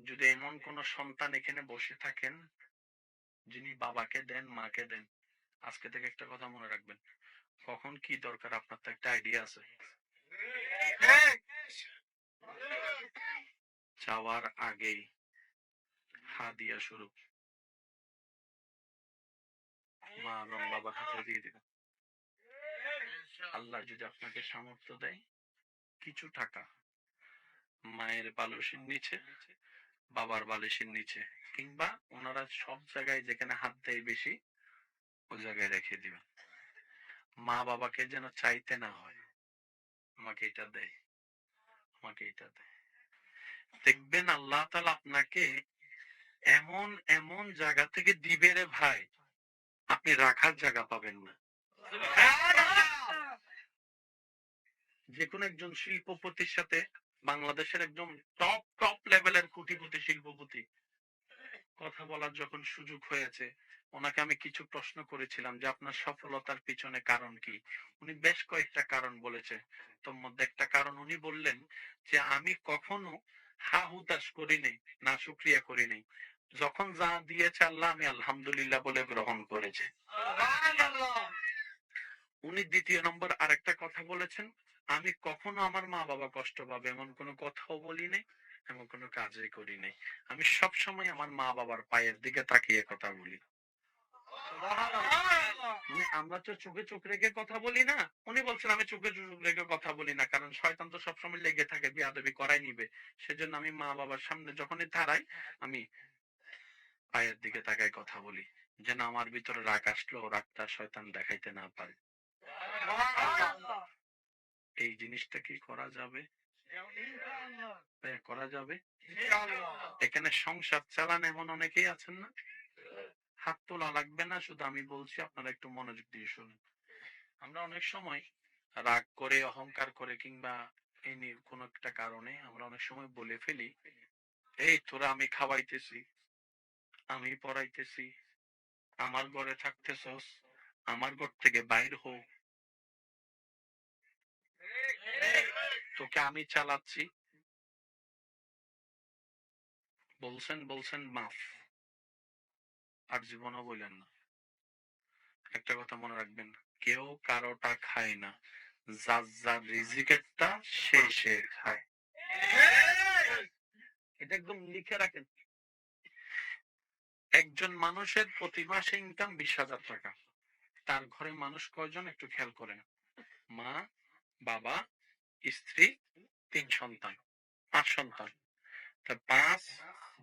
যদি এমন কোন সন্তান এখানে বসে থাকেন যিনি বাবাকে দেন, মাকে দেন, আজকে থেকে একটা কথা মনে রাখবেন, কখন কি দরকার আপনার তো একটা আইডিয়া আছে। চাওয়ার আগেই হা দিয়া শুরু, মা এবং বাবার হাতে দিয়ে দিবেন। আল্লাহ যদি আপনাকে সামর্থ্য দেয়, কিছু টাকা মায়ের বালিশের নিচে, বাবার বালিশের নিচে, কিংবা ওনারা সব জায়গায় যেখানে হাত দেয় বেশি, ওই জায়গায় রেখে দিবেন। মা বাবাকে যেন চাইতে না হয় আমাকে এটা দেয়, আমাকে এটা দেয়। দেখবেন আল্লাহ তাআলা আপনাকে এমন এমন জায়গা থেকে দিবে রে ভাই, আপনি রাখার জায়গা পাবেন না। যে কোনো একজন শিল্পপতির সাথে, বাংলাদেশের একদম টপ টপ লেভেলের কোটিপতি শিল্পপতি কথা বলার যখন সুযোগ হয়েছে, ওনাকে আমি কিছু প্রশ্ন করেছিলাম যে আপনার সফলতার পিছনে কারণ কি। উনি বেশ কয়েকটা কারণ বলেছে, তোর মধ্যে একটা কারণ উনি বললেন যে আমি কখনো হা হুতাশ করি নাই, না শুকরিয়া করি নাই, যখন যা দিয়েছে আল্লাহ আমি আলহামদুলিল্লাহ বলে গ্রহণ করেছি। উনি দ্বিতীয় নম্বর আরেকটা কথা বলেছেন, আমি কখনো আমার মা বাবা কষ্ট পাবে এমন কোনো কথাও বলি নাই, এমন কোনো কাজই করি নাই। আমি সব সময় আমার মা বাবার পায়ের দিকে তাকিয়ে কথা বলি। মানে আমরা তো চোখে চোখ রেখে কথা বলি না, উনি বলছেন আমি চোখে চোখ রেখে কথা বলি না, কারণ শয়তান তো সবসময় লেগে থাকে, বিয়াদবি করাই নিবে। সেজন্য আমি মা বাবার সামনে যখনই দাঁড়াই, আমি পায়ের দিকে তাকাই কথা বলি, যেন আমার ভিতরে রাগ আসলো রাগটা শয়তান দেখাইতে না পারে। এই জিনিসটা কি করা যাবে? করা যাবে। এখানে সংসার চালান এমন অনেকেই আছেন না, হাত তোলা লাগবে না, শুধু আমি বলছি আপনারা একটু মনোযোগ দিয়ে শুনুন। আমরা অনেক সময় রাগ করে, অহংকার করে, কিংবা এই নিয়ে কোনো একটা কারণে আমরা অনেক সময় বলে ফেলি, এই তোরা আমি খাওয়াইতেছি, আমি পড়াইতেছি, আমার ঘরে থাকতেছস, আমার ঘর থেকে বাইর হো, তোকে আমি চালাচ্ছি, বলছেন বলছেন মাফ, আর জীবনও বললেন না। একটা কথা মনে রাখবেন, কেউ কারোটা খায় না, যার যার রিজিকেরটা সে সে খায়। এটা একদম লিখে রাখেন। একজন মানুষের প্রতি মাসে ইনকাম 20,000 টাকা, তার ঘরে মানুষ কয়জন একটু খেয়াল করেন? মা, বাবা, স্ত্রী, 3 সন্তান, 5 সন্তান। তা 5,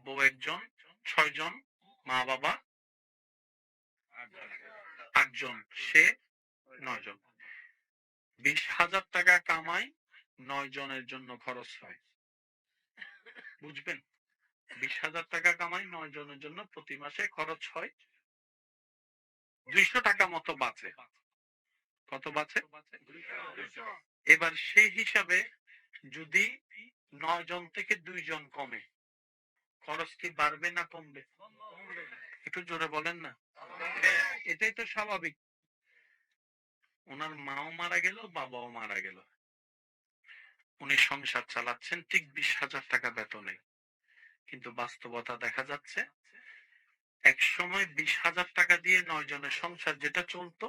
বউ একজন, 6 জন, মা বাবা 8 জন, সে 9 জন। 20,000 টাকা কামাই, 9 জনের জন্য খরচ হয়। বুঝবেন? 20,000 টাকা কামাই, 9 জনের জন্য প্রতি মাসে খরচ হয় 200 টাকা মতো বাঁচে। কত বাঁচে? এবার সেই হিসাবে যদি 9 জন থেকে 2 জন কমে, খরচ কি বাড়বে না কমবে? একটু জোরে বলেন না। এটাই তো স্বাভাবিক। ওনার মাও মারা গেল, বাবাও মারা গেল, উনি সংসার চালাচ্ছেন ঠিক 20,000 টাকা বেতনে। কিন্তু বাস্তবতা দেখা যাচ্ছে এক সময় 20,000 টাকা দিয়ে 9 জনের সংসার যেটা চলতো,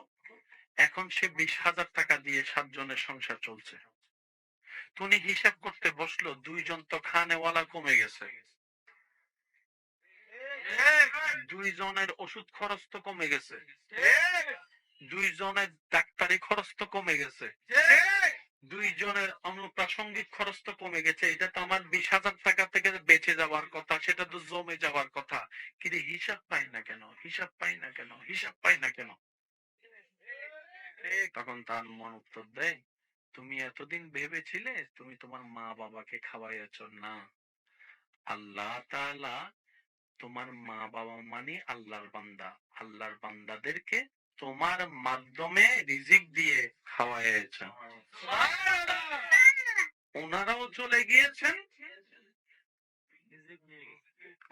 এখন সে 20,000 টাকা দিয়ে 7 জনের সংসার চলছে। উনি হিসাব করতে বসলো, 2 জন তো খানেওয়ালা কমে গেছে, 2 জনের ওষুধ খরচ তো কমে গেছে, 2 জনের ডাক্তারি খরচ তো কমে গেছে, 2 জনের অনুপ্রাসঙ্গিক খরচ তো কমে গেছে। এটা তো আমার 20,000 টাকা থেকে বেঁচে যাওয়ার কথা, সেটা তো জমে যাওয়ার কথা। কিন্তু হিসাব পাই না কেন, হিসাব পাই না কেন, হিসাব পাই না কেন? তখন তার মন উত্তর দেয়, তুমি এতদিন ভেবেছিলে তুমি তোমার মা বাবাকে খাওয়াইয়াছ না, আল্লাহ তাআলা তোমার মা বাবা মানে আল্লাহর বান্দা, আল্লাহর বান্দাদেরকে তোমার মাধ্যমে রিজিক দিয়ে খাওয়াইয়াছেন। ওনারাও চলে গিয়েছেন,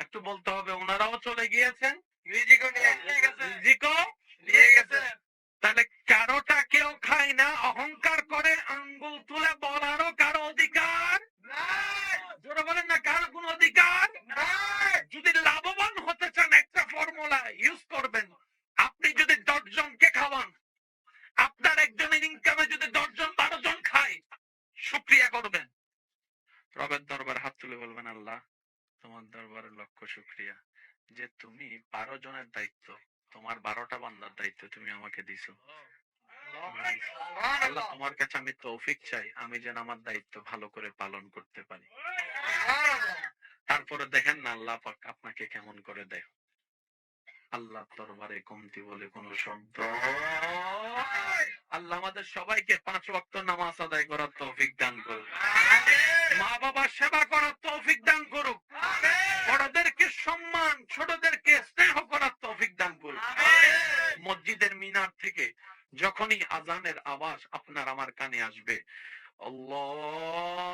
একটু বলতে হবে, ওনারাও চলে গিয়েছেন, রিজিকও নিয়ে গেছেন। তাহলে কারোটা কেউ খায় না, অহংকার করে আঙ্গুল তুলে বলারও কারো অধিকার নাই। জোরে বলেন না, কারো কোনো অধিকার নাই। তোমার দরবারে লক্ষ শুকরিয়া যে তুমি 12 জনের দায়িত্ব, তোমার 12টা বান্দার দায়িত্ব তুমি আমাকে দিছো। আল্লাহ, তোমার কাছে আমি তৌফিক চাই, আমি যেন আমার দায়িত্ব ভালো করে পালন করতে পারি। তারপরে দেখেন না আল্লাহ পাক আপনাকে কেমন করে দেয়। আল্লাহ দরবারে কমতি বলে কোন শব্দ। আল্লাহ আমাদের সবাইকে 5 ওয়াক্ত নামাজ আদায় করার তৌফিক দান করুক, মা বাবার সেবা করার তৌফিক দান করুক, বড়দেরকে সম্মান, ছোটদেরকে স্নেহ করার তৌফিক দান করুক। মসজিদের মিনার থেকে যখনই আজানের আওয়াজ আপনার আমার কানে আসবে, আল্লাহ